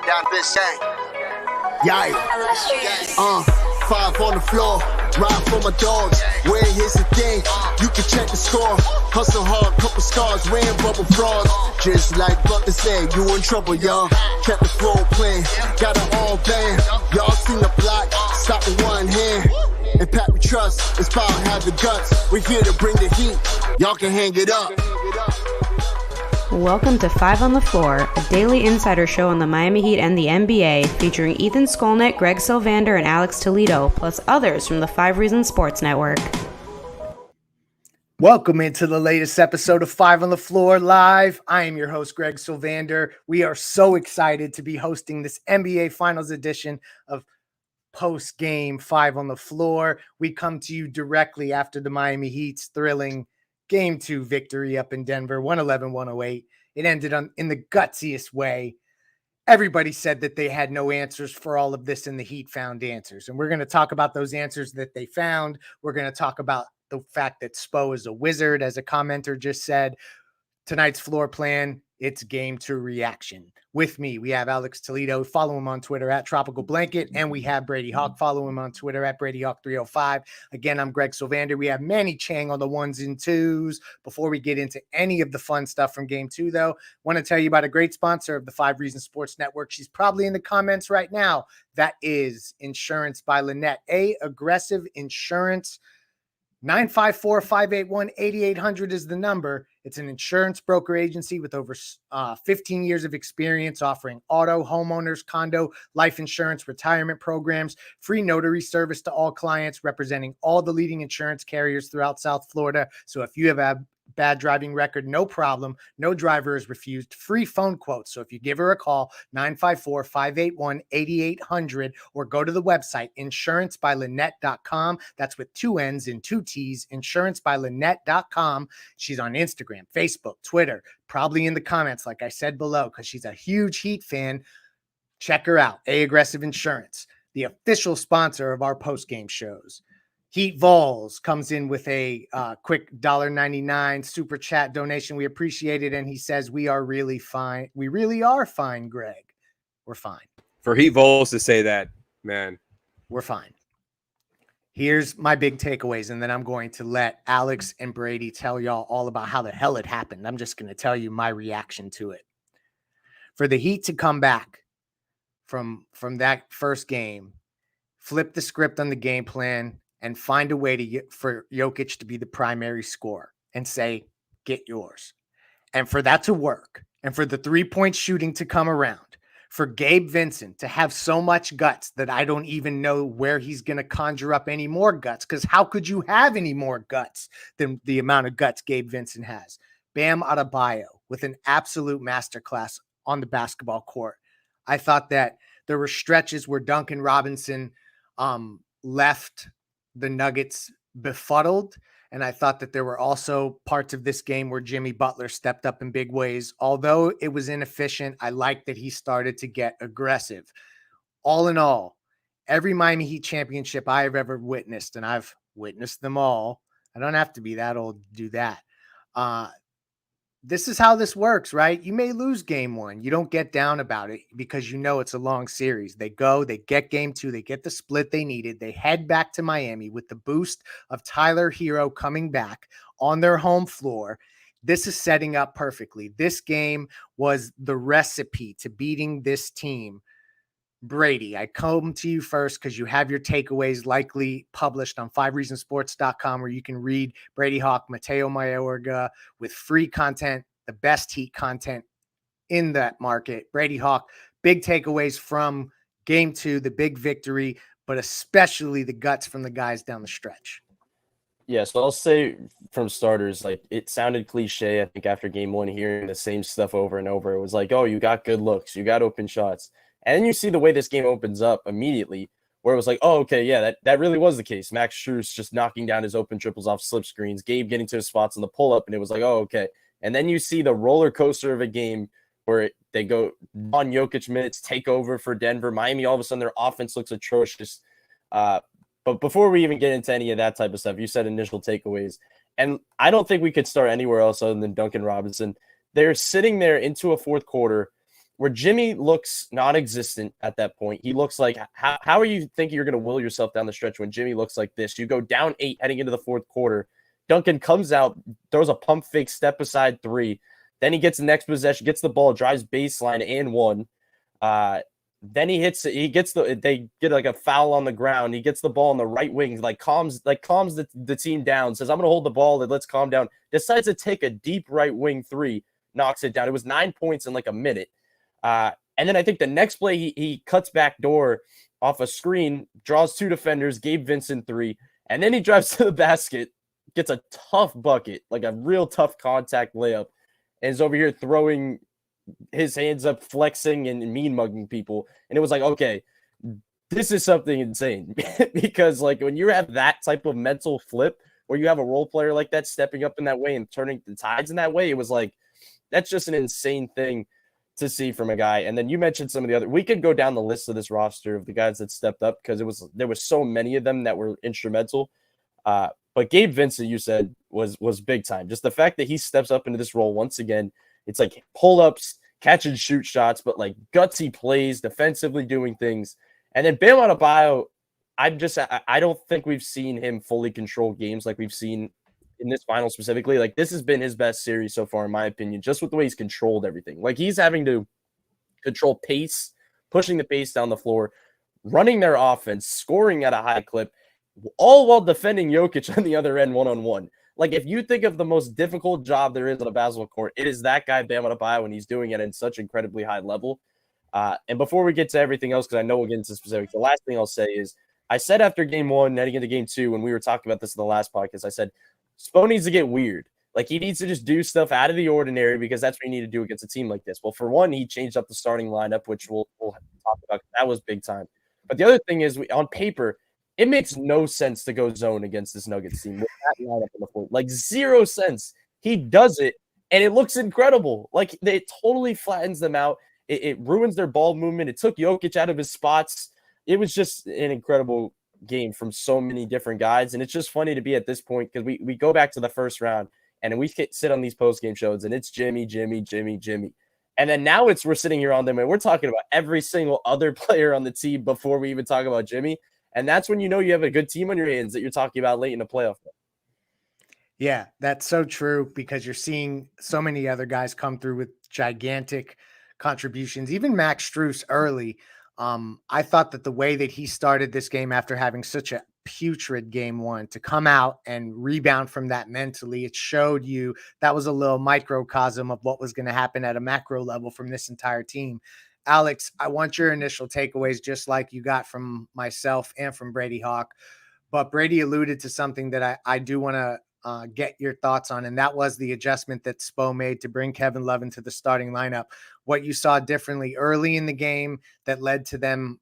Down this gang. Yikes. 5 on the floor. Ride for my dogs. Where here's the thing. You can check the score. Hustle hard, couple scars, wearing rubber frogs. Just like Butler said, you in trouble, y'all. Kept the floor playing, got it all banned. Y'all seen the block, stop with one hand. And Pat we trust, it's power, have the guts. We're here to bring the heat, y'all can hang it up. Welcome to 5 on the Floor, a daily insider show on the Miami Heat and the NBA, featuring Ethan Skolnick, Greg Sylvander, and Alex Toledo, plus others from the 5 Reasons Sports Network. Welcome into the latest episode of 5 on the Floor Live. I am your host, Greg Sylvander. We are so excited to be hosting this NBA Finals edition of Postgame 5 on the Floor. We come to you directly after the Miami Heat's thrilling Game 2 victory up in Denver, 111-108. It ended in the gutsiest way. Everybody said that they had no answers for all of this, and the Heat found answers. And we're going to talk about those answers that they found. We're going to talk about the fact that Spo is a wizard, as a commenter just said. Tonight's floor plan, it's Game 2 reaction. With me, we have Alex Toledo. Follow him on Twitter at Tropical Blanket. And we have Brady Hawk. Follow him on Twitter at BradyHawk305. Again, I'm Greg Sylvander. We have Manny Chang on the ones and twos. Before we get into any of the fun stuff from Game 2, though, I want to tell you about a great sponsor of the 5 Reasons Sports Network. She's probably in the comments right now. That is Insurance by Lynette. Aggressive Insurance. 954-581-8800 is the number. It's an insurance broker agency with over 15 years of experience offering auto, homeowners, condo, life insurance, retirement programs, free notary service to all clients, representing all the leading insurance carriers throughout South Florida. So if you have a bad driving record, no problem. No driver is refused. Free phone quotes. So if you give her a call, 954-581-8800, or go to the website, insurancebylynette.com. That's with 2 N's and 2 T's, insurancebylynette.com. She's on Instagram, Facebook, Twitter, probably in the comments, like I said below, because she's a huge Heat fan. Check her out. Aggressive Insurance, the official sponsor of our post-game shows. Heat Vols comes in with a quick $1.99 super chat donation. We appreciate it. And he says, we are really fine. We really are fine, Greg. We're fine. For Heat Vols to say that, man. We're fine. Here's my big takeaways, and then I'm going to let Alex and Brady tell y'all all about how the hell it happened. I'm just going to tell you my reaction to it. For the Heat to come back from that first game, flip the script on the game plan, and find a way for Jokic to be the primary scorer and say, get yours. And for that to work, and for the three-point shooting to come around, for Gabe Vincent to have so much guts that I don't even know where he's going to conjure up any more guts, because how could you have any more guts than the amount of guts Gabe Vincent has? Bam Adebayo with an absolute masterclass on the basketball court. I thought that there were stretches where Duncan Robinson left the Nuggets befuddled. And I thought that there were also parts of this game where Jimmy Butler stepped up in big ways. Although it was inefficient, I liked that he started to get aggressive. All in all, every Miami Heat championship I have ever witnessed, and I've witnessed them all. I don't have to be that old to do that. This is how this works, right? You may lose game 1. You don't get down about it because you know it's a long series. They get game 2, they get the split they needed. They head back to Miami with the boost of Tyler Hero coming back on their home floor. This is setting up perfectly. This game was the recipe to beating this team. Brady, I come to you first because you have your takeaways likely published on 5reasonsports.com, where you can read Brady Hawk, Mateo Mayorga with free content, the best Heat content in that market. Brady Hawk, big takeaways from Game 2, the big victory, but especially the guts from the guys down the stretch. Yeah, so I'll say from starters, like, it sounded cliche, I think, after Game 1, hearing the same stuff over and over. It was like, oh, you got good looks, you got open shots. And then you see the way this game opens up immediately, where it was like, oh, okay, yeah, that really was the case. Max Strus just knocking down his open triples off slip screens, Gabe getting to his spots on the pull-up, and it was like, oh, okay. And then you see the roller coaster of a game where they go on Jokic minutes, take over for Denver. Miami, all of a sudden, their offense looks atrocious. But before we even get into any of that type of stuff, you said initial takeaways. And I don't think we could start anywhere else other than Duncan Robinson. They're sitting there into a fourth quarter where Jimmy looks non-existent at that point. He looks like, how are you thinking you're going to will yourself down the stretch when Jimmy looks like this? You go down 8 heading into the fourth quarter. Duncan comes out, throws a pump fake step aside 3. Then he gets the next possession, gets the ball, drives baseline and 1. Then they get like a foul on the ground. He gets the ball on the right wing, calms the team down, says, I'm going to hold the ball. Let's calm down. Decides to take a deep right wing 3, knocks it down. It was 9 points in like a minute. And then I think the next play, he cuts back door off a screen, draws 2 defenders, Gabe Vincent 3, and then he drives to the basket, gets a tough bucket, like a real tough contact layup, and is over here throwing his hands up, flexing and mean mugging people. And it was like, okay, this is something insane. Because like when you have that type of mental flip where you have a role player like that stepping up in that way and turning the tides in that way, it was like, that's just an insane thing to see from a guy. And then you mentioned some of the other, we could go down the list of this roster of the guys that stepped up because there was so many of them that were instrumental. But Gabe Vincent, you said, was big time. Just the fact that he steps up into this role once again, it's like pull-ups, catch and shoot shots, but like gutsy plays, defensively doing things. And then Bam Adebayo, I don't think we've seen him fully control games like we've seen in this final specifically. Like this has been his best series so far, in my opinion, just with the way he's controlled everything. Like he's having to control pace, pushing the pace down the floor, running their offense, scoring at a high clip, all while defending Jokic on the other end one-on-one. Like, if you think of the most difficult job there is on a basketball court, it is that guy, Bam Adebayo, and he's doing it in such incredibly high level. And before we get to everything else, because I know we'll get into specifics, the last thing I'll say is I said after game 1, heading into game 2, when we were talking about this in the last podcast, I said, Spo needs to get weird. Like, he needs to just do stuff out of the ordinary because that's what you need to do against a team like this. Well, for one, he changed up the starting lineup, which we'll talk about. That was big time. But the other thing is, on paper, it makes no sense to go zone against this Nuggets team with that lineup on the floor. Like, 0 sense. He does it, and it looks incredible. Like, it totally flattens them out. It ruins their ball movement. It took Jokic out of his spots. It was just an incredible game from so many different guys. And it's just funny to be at this point because we go back to the first round, and we sit on these post-game shows, and it's Jimmy. And then now we're sitting here on them, and we're talking about every single other player on the team before we even talk about Jimmy. And that's when you know you have a good team on your hands that you're talking about late in the playoff. Yeah, that's so true because you're seeing so many other guys come through with gigantic contributions. Even Max Strus early. I thought that the way that he started this game after having such a putrid game 1 to come out and rebound from that mentally, it showed you that was a little microcosm of what was going to happen at a macro level from this entire team. Alex, I want your initial takeaways, just like you got from myself and from Brady Hawk. But Brady alluded to something that I do want to get your thoughts on, and that was the adjustment that Spo made to bring Kevin Love into the starting lineup. What you saw differently early in the game that led to them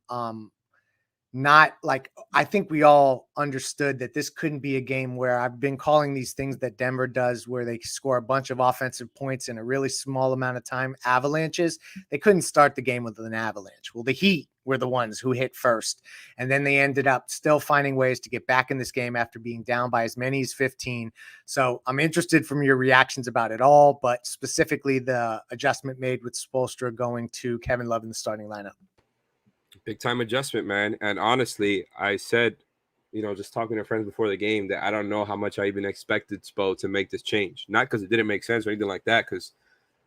not like, I think we all understood that this couldn't be a game where I've been calling these things that Denver does where they score a bunch of offensive points in a really small amount of time, avalanches. They couldn't start the game with an avalanche. Well, the Heat were the ones who hit first, and then they ended up still finding ways to get back in this game after being down by as many as 15. So I'm interested from your reactions about it all, but specifically the adjustment made with Spoelstra going to Kevin Love in the starting lineup. Big time adjustment, man. And honestly, I said, just talking to friends before the game that I don't know how much I even expected Spo to make this change. Not because it didn't make sense or anything like that, because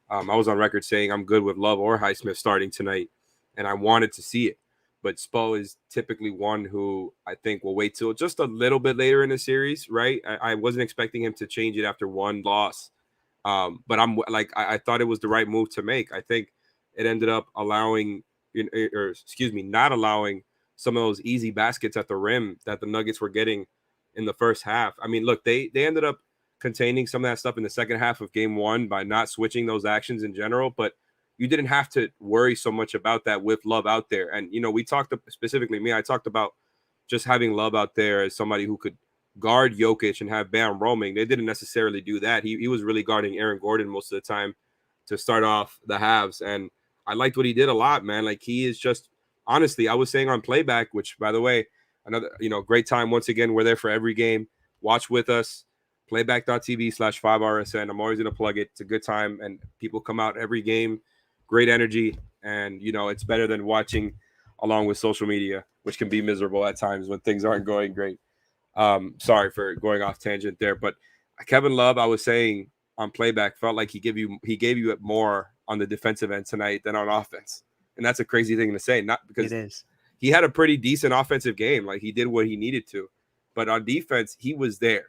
I was on record saying I'm good with Love or Highsmith starting tonight, and I wanted to see it. But Spo is typically one who I think will wait till just a little bit later in the series, right? I wasn't expecting him to change it after one loss. But I thought it was the right move to make. I think it ended up not allowing some of those easy baskets at the rim that the Nuggets were getting in the first half. I mean, look, they ended up containing some of that stuff in the second half of game 1 by not switching those actions in general, but you didn't have to worry so much about that with Love out there. And, we talked specifically I talked about just having Love out there as somebody who could guard Jokic and have Bam roaming. They didn't necessarily do that. He was really guarding Aaron Gordon most of the time to start off the halves. And I liked what he did a lot, man. Like, he is just, honestly, I was saying on playback, which, by the way, another, great time. Once again, we're there for every game. Watch with us, playback.tv/5RSN. I'm always going to plug it. It's a good time, and people come out every game. Great energy. And, you know, it's better than watching along with social media, which can be miserable at times when things aren't going great. Sorry for going off tangent there, but Kevin Love, I was saying on playback, felt like he gave you it more on the defensive end tonight than on offense. And that's a crazy thing to say, not because It is. he had a pretty decent offensive game. Like, he did what he needed to, but on defense, he was there.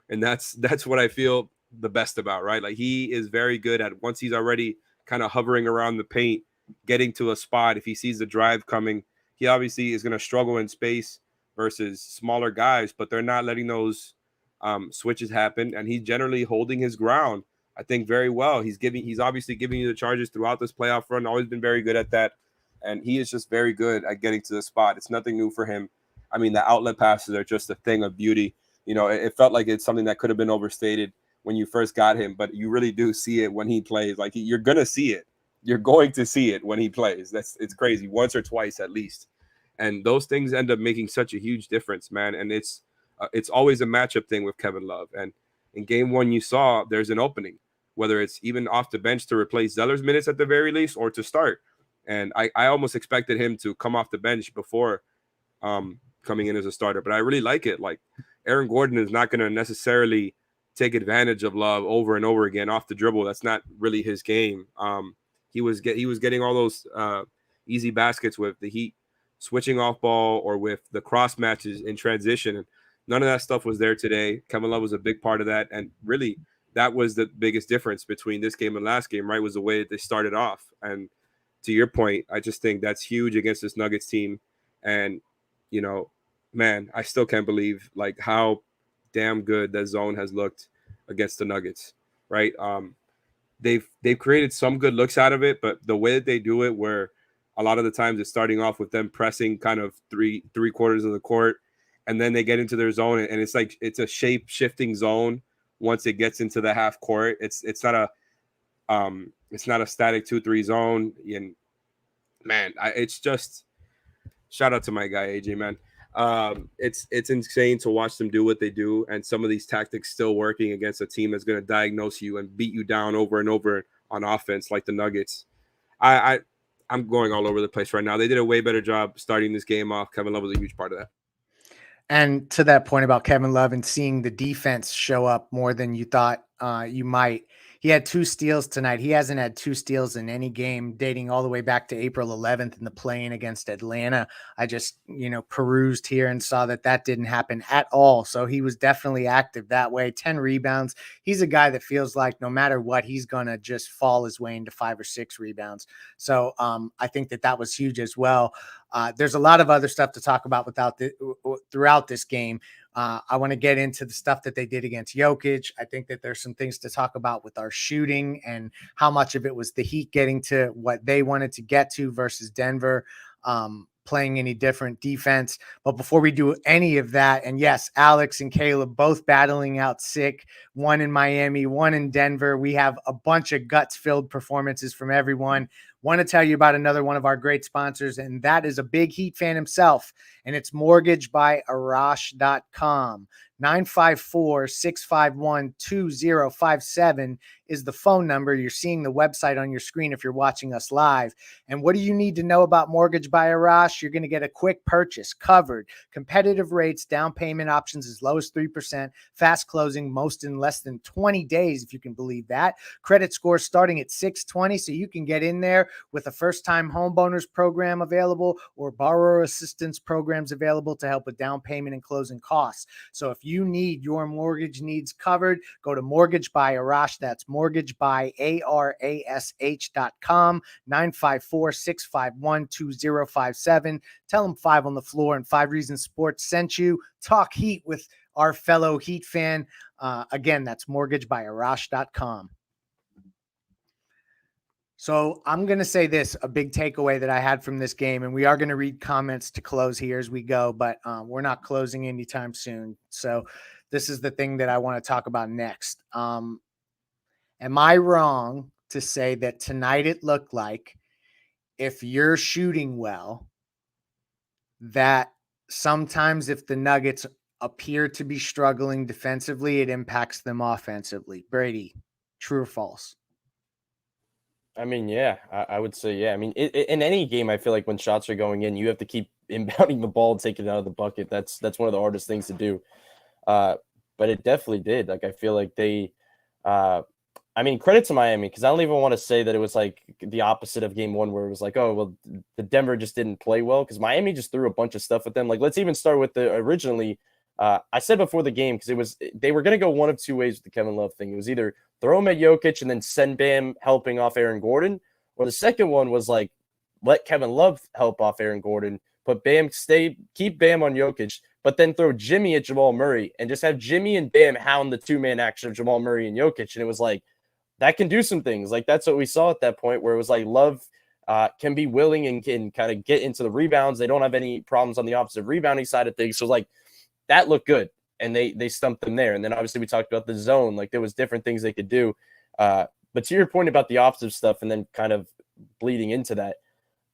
And that's what I feel the best about, right? Like, he is very good at, once he's already kind of hovering around the paint, getting to a spot. If he sees the drive coming, he obviously is going to struggle in space versus smaller guys, but they're not letting those switches happen. And he's generally holding his ground, I think, very well. He's obviously giving you the charges throughout this playoff run, always been very good at that. And he is just very good at getting to the spot. It's nothing new for him. I mean, the outlet passes are just a thing of beauty. You know, it felt like it's something that could have been overstated when you first got him, but you really do see it when he plays. Like, you're going to see it. You're going to see it when he plays. It's crazy, once or twice at least. And those things end up making such a huge difference, man. And it's always a matchup thing with Kevin Love. And in game one, you saw there's an opening, whether it's even off the bench to replace Zeller's minutes at the very least or to start. And I almost expected him to come off the bench before coming in as a starter. But I really like it. Like, Aaron Gordon is not going to necessarily take advantage of Love over and over again off the dribble. That's not really his game. He was getting all those easy baskets with the Heat switching off ball or with the cross matches in transition. And none of that stuff was there today. Kevin Love was a big part of that. And really, that was the biggest difference between this game and last game, right, was the way that they started off. And to your point, I just think that's huge against this Nuggets team. And, you know, man, I still can't believe, like, how damn good that zone has looked against the Nuggets, right? They've created some good looks out of it, but the way that they do it, where a lot of the times it's starting off with them pressing kind of three quarters of the court, and then they get into their zone, and it's like it's a shape shifting zone once it gets into the half court. It's not a static 2-3 zone. And man, it's just shout out to my guy AJ, man. It's insane to watch them do what they do, and some of these tactics still working against a team that's going to diagnose you and beat you down over and over on offense, like the Nuggets. I'm going all over the place right now. They did a way better job starting this game off. Kevin Love was a huge part of that. And to that point about Kevin Love and seeing the defense show up more than you thought you might, he had 2 steals tonight. He hasn't had 2 steals in any game dating all the way back to April 11th in the play-in against Atlanta. I just, perused here and saw that didn't happen at all. So he was definitely active that way. 10 rebounds. He's a guy that feels like no matter what, he's going to just fall his way into 5 or 6 rebounds. So I think that was huge as well. There's a lot of other stuff to talk about throughout this game. I want to get into the stuff that they did against Jokic. I think that there's some things to talk about with our shooting and how much of it was the Heat getting to what they wanted to get to versus Denver playing any different defense. But before we do any of that, and yes, Alex and Caleb both battling out sick, one in Miami, one in Denver. We have a bunch of guts-filled performances from everyone. Want to tell you about another one of our great sponsors, and that is a big Heat fan himself, and it's mortgagebyarash.com. 954-651-2057 is the phone number. You're seeing the website on your screen if you're watching us live. And what do you need to know about Mortgage by Arash? You're going to get a quick purchase, covered, competitive rates, down payment options as low as 3%, fast closing, most in less than 20 days, if you can believe that. Credit score starting at 620, so you can get in there with a first-time homeowners program available or borrower assistance programs available to help with down payment and closing costs. So if you need your mortgage needs covered, go to Mortgage by Arash. That's mortgagebyarash.com, 954-651-2057. Tell them 5 on the floor and 5 Reasons Sports sent you. Talk Heat with our fellow Heat fan. Again, that's mortgagebyarash.com. So I'm going to say this, a big takeaway that I had from this game, and we are going to read comments to close here as we go, but we're not closing anytime soon. So this is the thing that I want to talk about next. Am I wrong to say that tonight it looked like if you're shooting well, that sometimes if the Nuggets appear to be struggling defensively, it impacts them offensively? Brady, true or false? I mean, yeah, I would say, yeah. I mean, in any game, I feel like when shots are going in, you have to keep inbounding the ball and taking it out of the bucket. That's one of the hardest things to do. Uh, but it definitely did. Like, I feel like they, uh, I mean, credit to Miami, because I don't even want to say that it was like the opposite of game one, where it was like, oh, well, the Denver just didn't play well, because Miami just threw a bunch of stuff at them. Like, let's even start with the originally. I said before the game, because they were going to go one of two ways with the Kevin Love thing. It was either throw him at Jokic and then send Bam helping off Aaron Gordon, or the second one was like let Kevin Love help off Aaron Gordon, but keep Bam on Jokic, but then throw Jimmy at Jamal Murray and just have Jimmy and Bam hound the two-man action of Jamal Murray and Jokic. And it was like, that can do some things. Like, that's what we saw at that point, where it was like Love can be willing and can kind of get into the rebounds. They don't have any problems on the opposite rebounding side of things. So like, that looked good, and they stumped them there. And then obviously we talked about the zone. Like, there was different things they could do. But to your point about the offensive stuff and then kind of bleeding into that,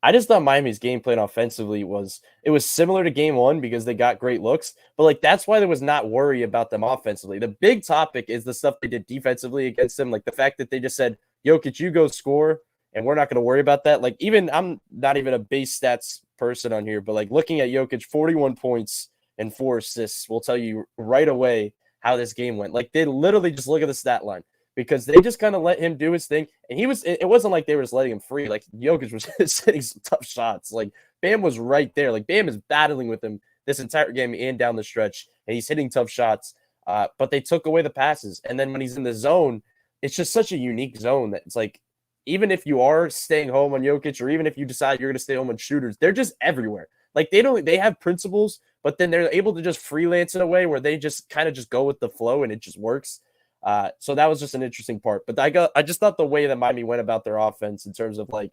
I just thought Miami's game plan offensively was similar to game one because they got great looks, but like that's why there was not worry about them offensively. The big topic is the stuff they did defensively against them, like the fact that they just said, Jokic, you go score, and we're not going to worry about that. Like, even I'm not even a base stats person on here, but like looking at Jokic, 41 points and 4 assists will tell you right away how this game went. Like, they literally just look at the stat line, because they just kind of let him do his thing. And it wasn't like they were just letting him free. Like, Jokic was hitting some tough shots. Like, Bam was right there. Like, Bam is battling with him this entire game and down the stretch, and he's hitting tough shots. But they took away the passes. And then when he's in the zone, it's just such a unique zone that it's like, even if you are staying home on Jokic, or even if you decide you're going to stay home on shooters, they're just everywhere. Like, they have principles, but then they're able to just freelance in a way where they just kind of just go with the flow and it just works. So that was just an interesting part. But I just thought the way that Miami went about their offense in terms of like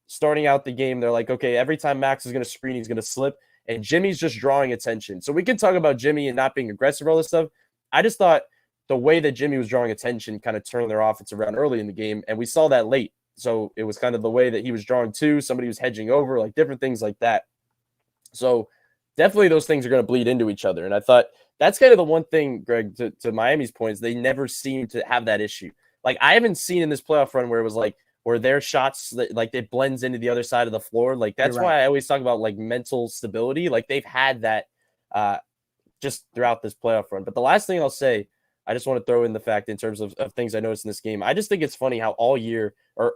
starting out the game, they're like, okay, every time Max is going to screen, he's going to slip, and Jimmy's just drawing attention. So we can talk about Jimmy and not being aggressive, all this stuff. I just thought the way that Jimmy was drawing attention kind of turned their offense around early in the game, and we saw that late. So it was kind of the way that he was drawing too. Somebody was hedging over, like different things like that. So definitely those things are going to bleed into each other. And I thought that's kind of the one thing, Greg, to Miami's points, they never seem to have that issue. Like, I haven't seen in this playoff run where it was like, where their shots, like, it blends into the other side of the floor. Like, that's why I always talk about like mental stability. Like, they've had that just throughout this playoff run. But the last thing I'll say, I just want to throw in the fact in terms of things I noticed in this game. I just think it's funny how all year, or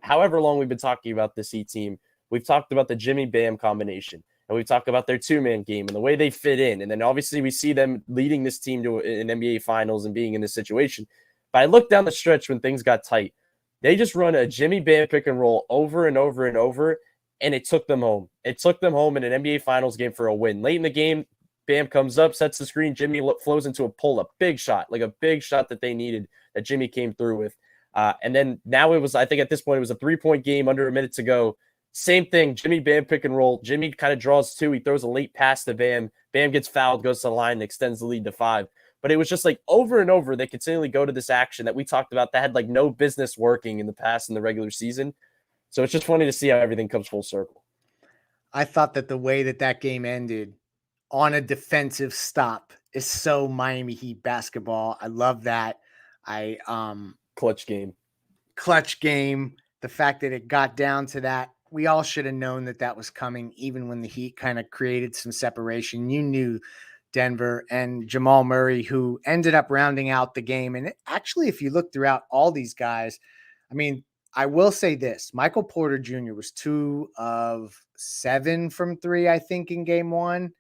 however long we've been talking about this Heat team, we've talked about the Jimmy Bam combination. And we've talked about their two-man game and the way they fit in. And then obviously we see them leading this team to an NBA Finals and being in this situation. But I look down the stretch when things got tight. They just run a Jimmy Bam pick and roll over and over and over, and it took them home. It took them home in an NBA Finals game for a win. Late in the game, Bam comes up, sets the screen. Jimmy flows into a pull-up. Big shot, like a big shot that they needed that Jimmy came through with. And then now it was, I think at this point, it was a 3-point game under a minute to go. Same thing, Jimmy Bam pick and roll. Jimmy kind of draws 2. He throws a late pass to Bam. Bam gets fouled, goes to the line, and extends the lead to 5. But it was just like over and over, they continually go to this action that we talked about that had like no business working in the past in the regular season. So it's just funny to see how everything comes full circle. I thought that the way that game ended on a defensive stop is so Miami Heat basketball. I love that. Clutch game. The fact that it got down to that. We all should have known that was coming, even when the Heat kind of created some separation. You knew Denver and Jamal Murray, who ended up rounding out the game. And actually, if you look throughout all these guys, I mean, I will say this. Michael Porter Jr. was 2 of 7 from 3, I think, in game one,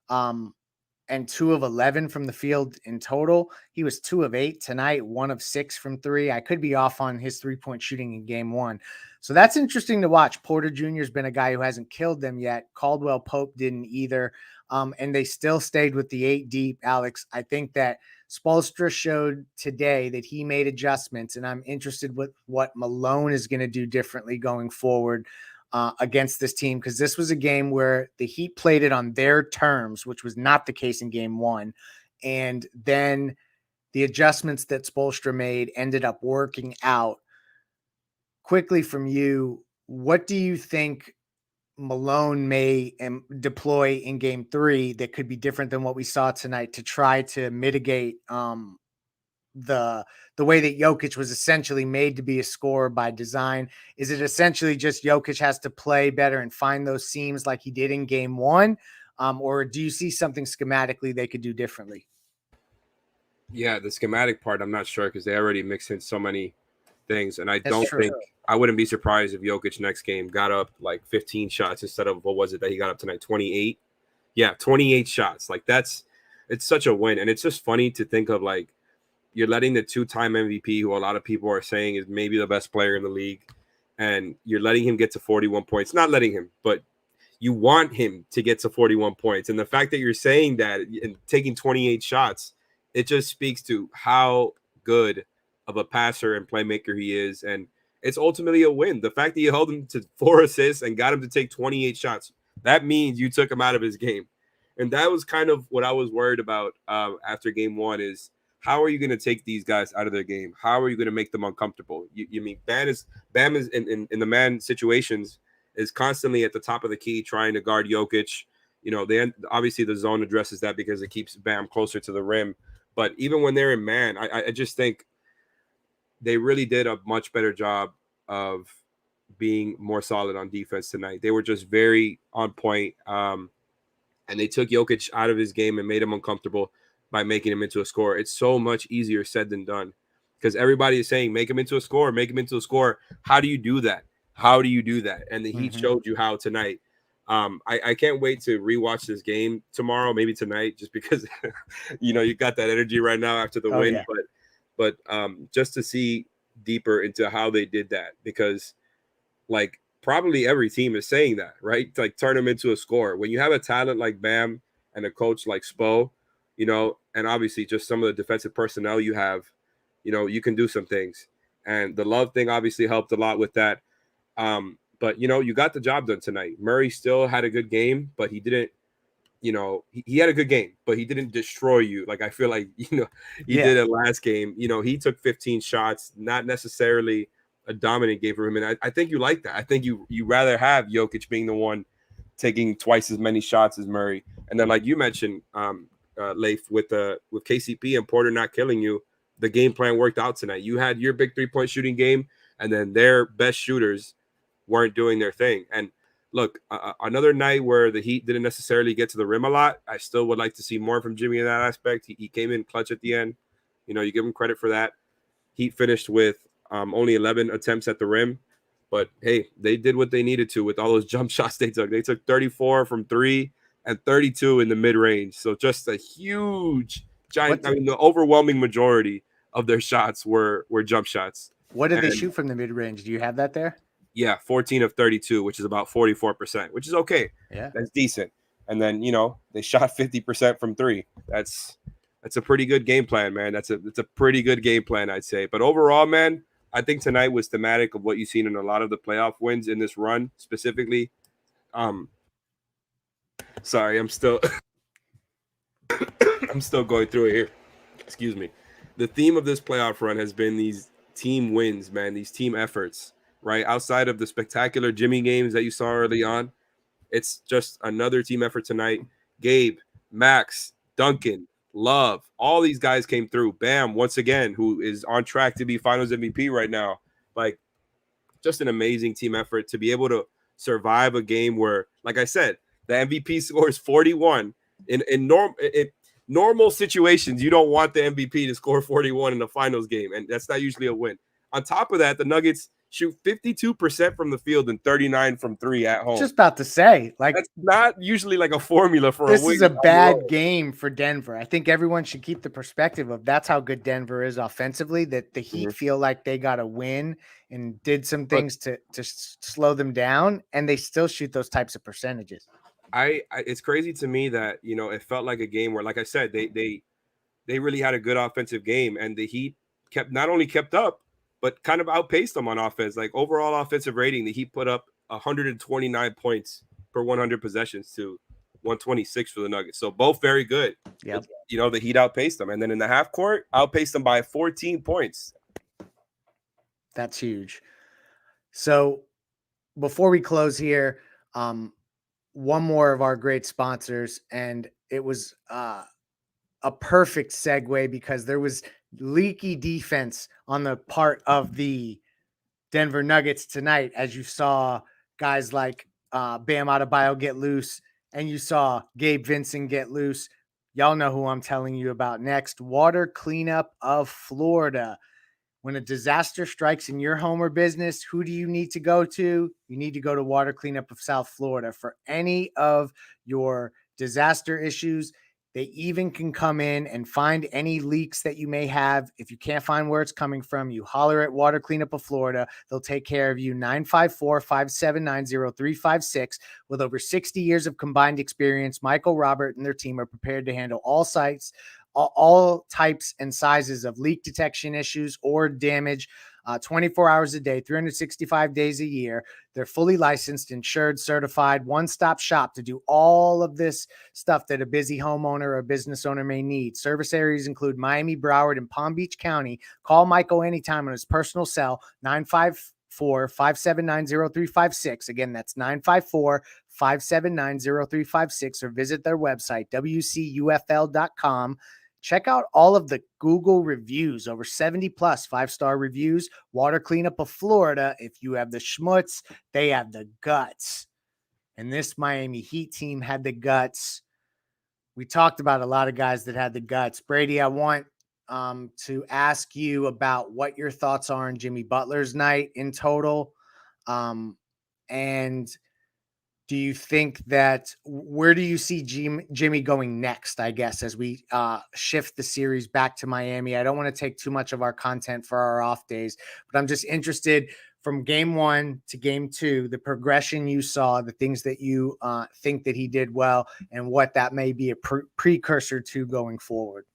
and 2 of 11 from the field in total. He was 2 of 8 tonight, 1 of 6 from 3. I could be off on his 3-point shooting in game one. So that's interesting to watch. Porter Jr. has been a guy who hasn't killed them yet. Caldwell Pope didn't either. And they still stayed with the 8 deep, Alex. I think that Spoelstra showed today that he made adjustments, and I'm interested with what Malone is going to do differently going forward against this team, because this was a game where the Heat played it on their terms, which was not the case in game one. And then the adjustments that Spoelstra made ended up working out. Quickly from you, what do you think Malone may deploy in game 3 that could be different than what we saw tonight to try to mitigate the way that Jokic was essentially made to be a scorer by design? Is it essentially just Jokic has to play better and find those seams like he did in game one? Or do you see something schematically they could do differently? Yeah, the schematic part, I'm not sure because they already mixed in so many things. And I That's don't true. think I wouldn't be surprised if Jokic next game got up like 15 shots instead of what was it that he got up tonight? 28. Yeah, 28 shots. Like it's such a win. And it's just funny to think of like you're letting the two-time MVP, who a lot of people are saying is maybe the best player in the league, and you're letting him get to 41 points. Not letting him, but you want him to get to 41 points. And the fact that you're saying that and taking 28 shots, it just speaks to how good of a passer and playmaker he is. And it's ultimately a win. The fact that you held him to 4 assists and got him to take 28 shots, that means you took him out of his game. And that was kind of what I was worried about after game one is how are you going to take these guys out of their game? How are you going to make them uncomfortable? You mean Bam is in the man situations is constantly at the top of the key trying to guard Jokic. You know, obviously the zone addresses that because it keeps Bam closer to the rim. But even when they're in man, I just think they really did a much better job of being more solid on defense tonight. They were just very on point. And they took Jokic out of his game and made him uncomfortable by making him into a scorer. It's so much easier said than done because everybody is saying, make him into a scorer, make him into a scorer. How do you do that? How do you do that? And the Heat showed you how tonight. I can't wait to rewatch this game tomorrow, maybe tonight, just because, you know, you got that energy right now after the win. Yeah. But just to see deeper into how they did that, because like probably every team is saying that, right? Like turn him into a scorer. When you have a talent like Bam and a coach like Spo, you know, and obviously just some of the defensive personnel you have, you know, you can do some things. And the Love thing obviously helped a lot with that. But, you know, you got the job done tonight. Murray still had a good game, but he didn't, you know, he had a good game, but he didn't destroy you. Like, I feel like, you know, he did it last game. You know, he took 15 shots, not necessarily a dominant game for him. And I think you like that. I think you rather have Jokic being the one taking twice as many shots as Murray. And then, like you mentioned, Leif, with KCP and Porter not killing you, the game plan worked out tonight. You had your big 3-point shooting game, and then their best shooters weren't doing their thing. And look, another night where the Heat didn't necessarily get to the rim a lot. I still would like to see more from Jimmy in that aspect. He came in clutch at the end. You know, you give him credit for that. Heat finished with only 11 attempts at the rim. But, hey, they did what they needed to with all those jump shots they took. They took 34 from 3 and 32 in the mid-range. So just a huge, giant, the overwhelming majority of their shots were jump shots. What did they shoot from the mid-range? Do you have that there? Yeah, 14 of 32, which is about 44%, which is okay. Yeah, that's decent. And then, you know, they shot 50% from 3. That's a pretty good game plan, man. It's a pretty good game plan, I'd say. But overall, man, I think tonight was thematic of what you've seen in a lot of the playoff wins in this run, specifically. Sorry, I'm still going through it here. Excuse me. The theme of this playoff run has been these team wins, man, these team efforts. Right outside of the spectacular Jimmy games that you saw early on, it's just another team effort tonight. Gabe, Max, Duncan, Love, all these guys came through. Bam, once again, who is on track to be Finals MVP right now. Like, just an amazing team effort to be able to survive a game where, like I said, the MVP scores 41. In normal situations, you don't want the MVP to score 41 in a finals game, and that's not usually a win. On top of that, the Nuggets shoot 52% from the field and 39 from 3 at home. Just about to say, like, that's not usually like a formula for this a win. Is a bad game for Denver. I think everyone should keep the perspective of that's how good Denver is offensively, that the Heat feel like they got to win and did some things to slow them down, and they still shoot those types of percentages. It's crazy to me that, you know, it felt like a game where, like I said, they really had a good offensive game, and the Heat not only kept up, but kind of outpaced them on offense. Like overall offensive rating, the Heat put up 129 points per 100 possessions to 126 for the Nuggets. So both very good. Yeah. You know, the Heat outpaced them. And then in the half court, outpaced them by 14 points. That's huge. So before we close here, one more of our great sponsors, and it was a perfect segue because there was leaky defense on the part of the Denver Nuggets tonight, as you saw guys like Bam Adebayo get loose, and you saw Gabe Vincent get loose. Y'all know who I'm telling you about next. Water Cleanup of Florida. When a disaster strikes in your home or business, who do you need to go to? You need to go to Water Cleanup of South Florida for any of your disaster issues. They even can come in and find any leaks that you may have. If you can't find where it's coming from, you holler at Water Cleanup of Florida. They'll take care of you. 954-579-0356. With over 60 years of combined experience, Michael, Robert, and their team are prepared to handle all types and sizes of leak detection issues or damage 24 hours a day, 365 days a year. They're fully licensed, insured, certified, one-stop shop to do all of this stuff that a busy homeowner or a business owner may need. Service areas include Miami, Broward, and Palm Beach County. Call Michael anytime on his personal cell, 954-579-0356. Again, that's 954-579-0356, or visit their website, wcufl.com. Check out all of the Google reviews, over 70 plus 5-star reviews. Water Cleanup of Florida. If you have the schmutz, they have the guts. And this Miami Heat team had the guts. We talked about a lot of guys that had the guts. Brady, I want to ask you about what your thoughts are on Jimmy Butler's night in total. And do you think that where do you see Jimmy going next, I guess, as we shift the series back to Miami? I don't want to take too much of our content for our off days, but I'm just interested from game 1 to game 2, the progression you saw, the things that you think that he did well, and what that may be a precursor to going forward.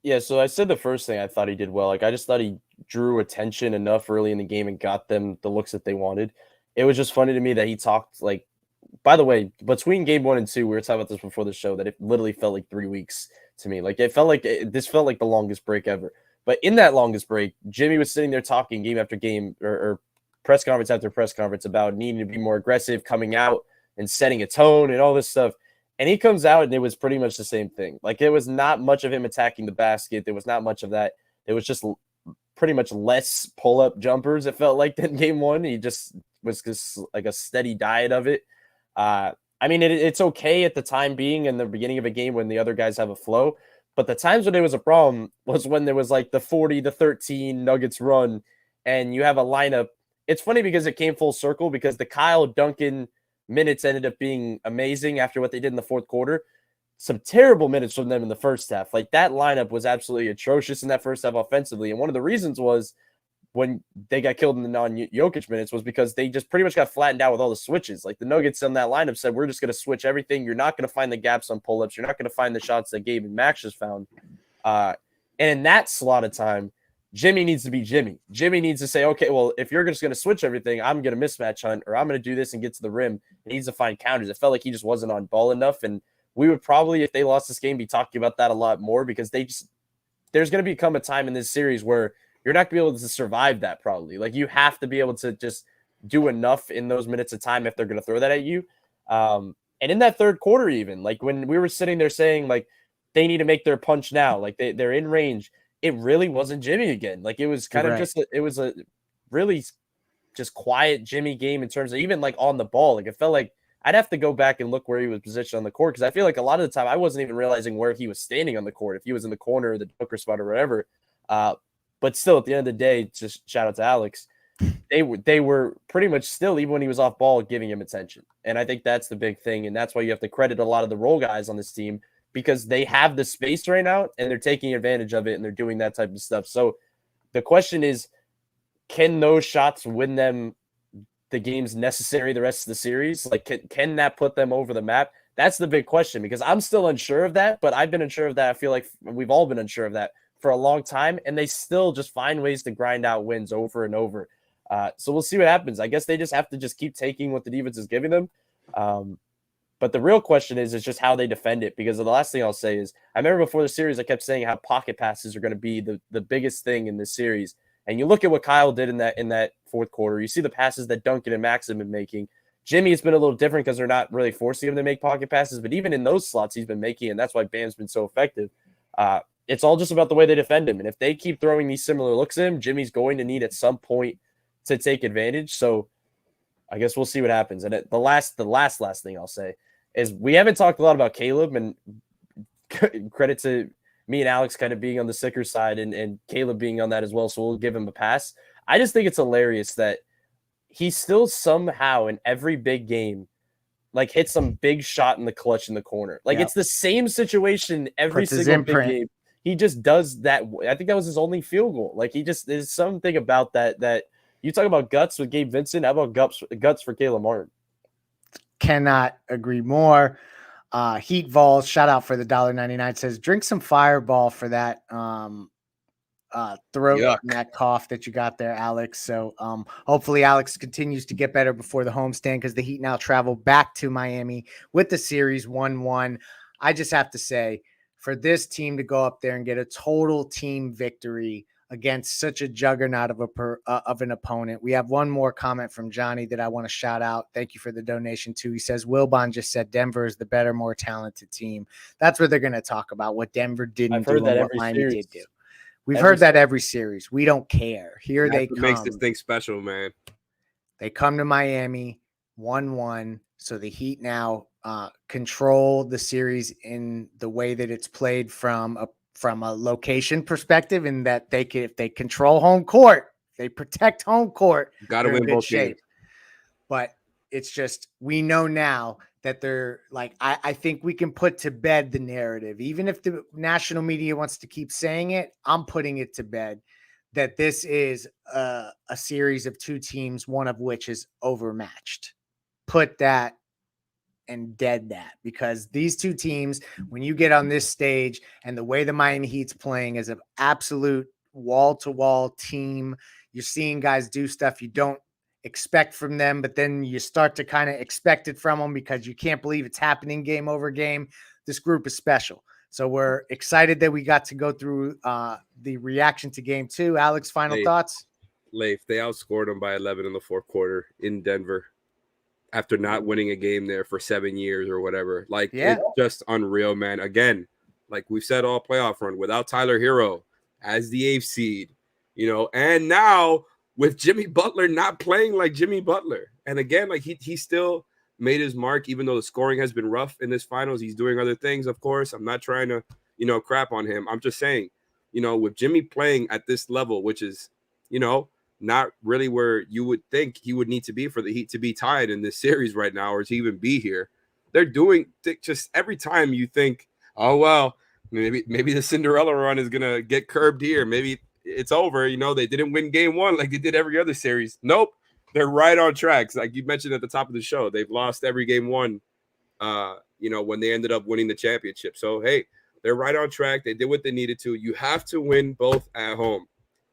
Yeah, so I said the first thing I thought he did well. Like, I just thought he drew attention enough early in the game and got them the looks that they wanted. It was just funny to me that he talked like, by the way, between game 1 and 2, we were talking about this before the show, that it literally felt like 3 weeks to me. Like, this felt like the longest break ever. But in that longest break, Jimmy was sitting there talking game after game or press conference after press conference about needing to be more aggressive, coming out and setting a tone and all this stuff. And he comes out and it was pretty much the same thing. Like, it was not much of him attacking the basket. There was not much of that. It was just pretty much less pull-up jumpers, it felt like, than game 1. He just was just like a steady diet of it. I mean, it's okay at the time being in the beginning of a game when the other guys have a flow, but the times when it was a problem was when there was like the 40-13 Nuggets run and you have a lineup. It's funny because it came full circle because the Kyle Duncan minutes ended up being amazing after what they did in the fourth quarter. Some terrible minutes from them in the first half. Like, that lineup was absolutely atrocious in that first half offensively. And one of the reasons was when they got killed in the non-Jokic minutes was because they just pretty much got flattened out with all the switches. Like, the Nuggets on that lineup said, we're just going to switch everything. You're not going to find the gaps on pull-ups. You're not going to find the shots that Gabe and Max just found. And in that slot of time, Jimmy needs to be Jimmy. Jimmy needs to say, okay, well, if you're just going to switch everything, I'm going to mismatch hunt, or I'm going to do this and get to the rim. He needs to find counters. It felt like he just wasn't on ball enough. And we would probably, if they lost this game, be talking about that a lot more because there's going to become a time in this series where you're not going to be able to survive that probably. Like, you have to be able to just do enough in those minutes of time if they're going to throw that at you. And in that third quarter, even, like, when we were sitting there saying, like, they need to make their punch now, like, they're in range, it really wasn't Jimmy again. Like, it was kind of just it was a really just quiet Jimmy game in terms of even, like, on the ball. Like, it felt like I'd have to go back and look where he was positioned on the court because I feel like a lot of the time I wasn't even realizing where he was standing on the court, if he was in the corner or the dunker spot or whatever. But still, at the end of the day, just shout out to Alex. They were pretty much still, even when he was off ball, giving him attention. And I think that's the big thing. And that's why you have to credit a lot of the role guys on this team because they have the space right now and they're taking advantage of it and they're doing that type of stuff. So the question is, can those shots win them the games necessary the rest of the series? Like, can that put them over the map? That's the big question because I'm still unsure of that, but I've been unsure of that. I feel like we've all been unsure of that for a long time, and they still just find ways to grind out wins over and over. So we'll see what happens. I guess they just have to just keep taking what the defense is giving them. But the real question is just how they defend it, because the last thing I'll say is I remember before the series, I kept saying how pocket passes are going to be the biggest thing in this series. And you look at what Kyle did in that fourth quarter. You see the passes that Duncan and Max have been making. Jimmy has been a little different because they're not really forcing him to make pocket passes, but even in those slots he's been making, and that's why Bam's been so effective. it's all just about the way they defend him. And if they keep throwing these similar looks at him, Jimmy's going to need at some point to take advantage. So I guess we'll see what happens. And the last thing I'll say is we haven't talked a lot about Caleb, and credit to me and Alex kind of being on the sicker side and Caleb being on that as well. So we'll give him a pass. I just think it's hilarious that he still somehow in every big game like hits some big shot in the clutch in the corner. Like It's the same situation every single big game. He just does that. I think that was his only field goal. Like there's something about that you talk about guts with Gabe Vincent. How about guts for Caleb Martin? Cannot agree more. Heat Vols, shout out for the $1.99, says drink some Fireball for that throat and that cough that you got there, Alex. So hopefully Alex continues to get better before the homestand, because the Heat now travel back to Miami with the series 1-1. I just have to say, for this team to go up there and get a total team victory against such a juggernaut of an opponent. We have one more comment from Johnny that I want to shout out. Thank you for the donation too. He says, Wilbon just said Denver is the better, more talented team. That's what they're going to talk about, what Denver didn't do and what Miami did do. We've heard that every series. We don't care. Here they come. Makes this thing special, man. They come to Miami 1-1. So the Heat now control the series in the way that it's played from a location perspective, in that if they control home court, they protect home court, got to win both games. But it's just, we know now that they're like, I think we can put to bed the narrative, even if the national media wants to keep saying it. I'm putting it to bed that this is a series of two teams, one of which is overmatched. Put that and dead that, because these two teams, when you get on this stage and the way the Miami Heat's playing is an absolute wall-to-wall team, you're seeing guys do stuff you don't expect from them, but then you start to kind of expect it from them because you can't believe it's happening game over game. This group is special. So we're excited that we got to go through the reaction to game 2. Alex, final thoughts? Leif, they outscored them by 11 in the fourth quarter in Denver after not winning a game there for 7 years or whatever. Like, it's just unreal, man. Again, like we've said all playoff run, without Tyler Hero as the 8th seed, and now with Jimmy Butler not playing like Jimmy Butler. And again, like he still made his mark, even though the scoring has been rough in this finals. He's doing other things, of course. I'm not trying to, crap on him. I'm just saying, with Jimmy playing at this level, which is, not really where you would think he would need to be for the Heat to be tied in this series right now, or to even be here. They're doing just every time you think, oh, well, maybe the Cinderella run is going to get curbed here. Maybe it's over. They didn't win game 1 like they did every other series. Nope. They're right on track. Like you mentioned at the top of the show, they've lost every game 1, when they ended up winning the championship. So, hey, they're right on track. They did what they needed to. You have to win both at home.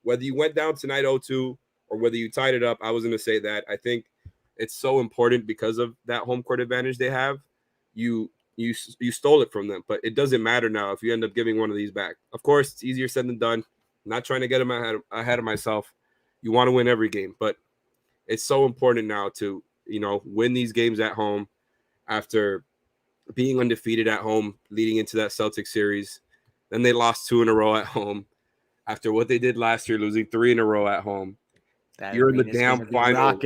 Whether you went down tonight 0-2 or whether you tied it up, I was going to say that. I think it's so important because of that home court advantage they have. You stole it from them, but it doesn't matter now if you end up giving one of these back. Of course, it's easier said than done. I'm not trying to get them ahead of myself. You want to win every game, but it's so important now to, win these games at home after being undefeated at home leading into that Celtics series. Then they lost 2 in a row at home. After what they did last year, losing 3 in a row at home. You're in the damn finals.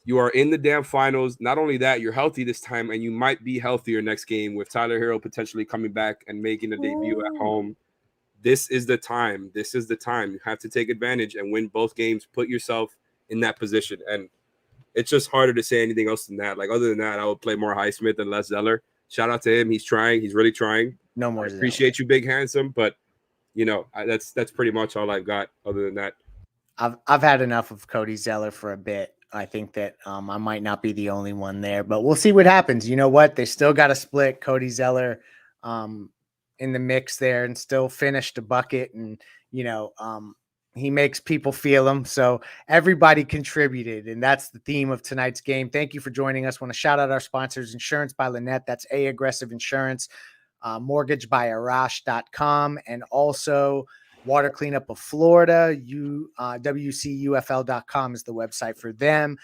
You are in the damn finals. Not only that, you're healthy this time, and you might be healthier next game with Tyler Hero potentially coming back and making a debut at home. This is the time. This is the time. You have to take advantage and win both games. Put yourself in that position. And it's just harder to say anything else than that. Like, other than that, I would play more Highsmith and less Zeller. Shout out to him. He's trying. He's really trying. No more. I appreciate you, Big Handsome, but that's pretty much all I've got. Other than that, I've had enough of Cody Zeller for a bit. I think that I might not be the only one there, but we'll see what happens. You know what? They still got to split Cody Zeller in the mix there and still finished a bucket, and he makes people feel him. So everybody contributed, and that's the theme of tonight's game. Thank you for joining us. Want to shout out our sponsors: Insurance by Lynette, that's A Aggressive Insurance, Mortgage by Arash.com, and also Water Cleanup of Florida. WCUFL.com is the website for them.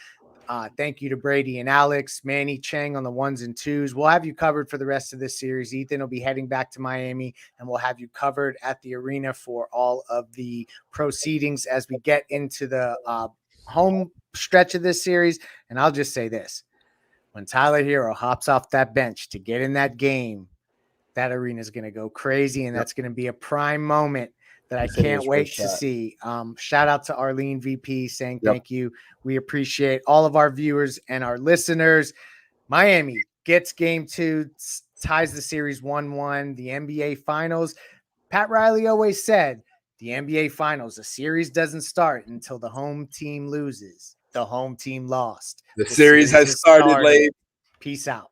Thank you to Brady and Alex, Manny, Chang on the 1s and 2s. We'll have you covered for the rest of this series. Ethan will be heading back to Miami, and we'll have you covered at the arena for all of the proceedings as we get into the home stretch of this series. And I'll just say this. When Tyler Hero hops off that bench to get in that game, that arena is going to go crazy, and that's going to be a prime moment that I can't wait to see. Shout out to Arlene VP saying thank you. We appreciate all of our viewers and our listeners. Miami gets game 2, ties the series 1-1. The NBA Finals. Pat Riley always said, the NBA Finals, the series doesn't start until the home team loses. The home team lost. The series has started, Lave. Peace out.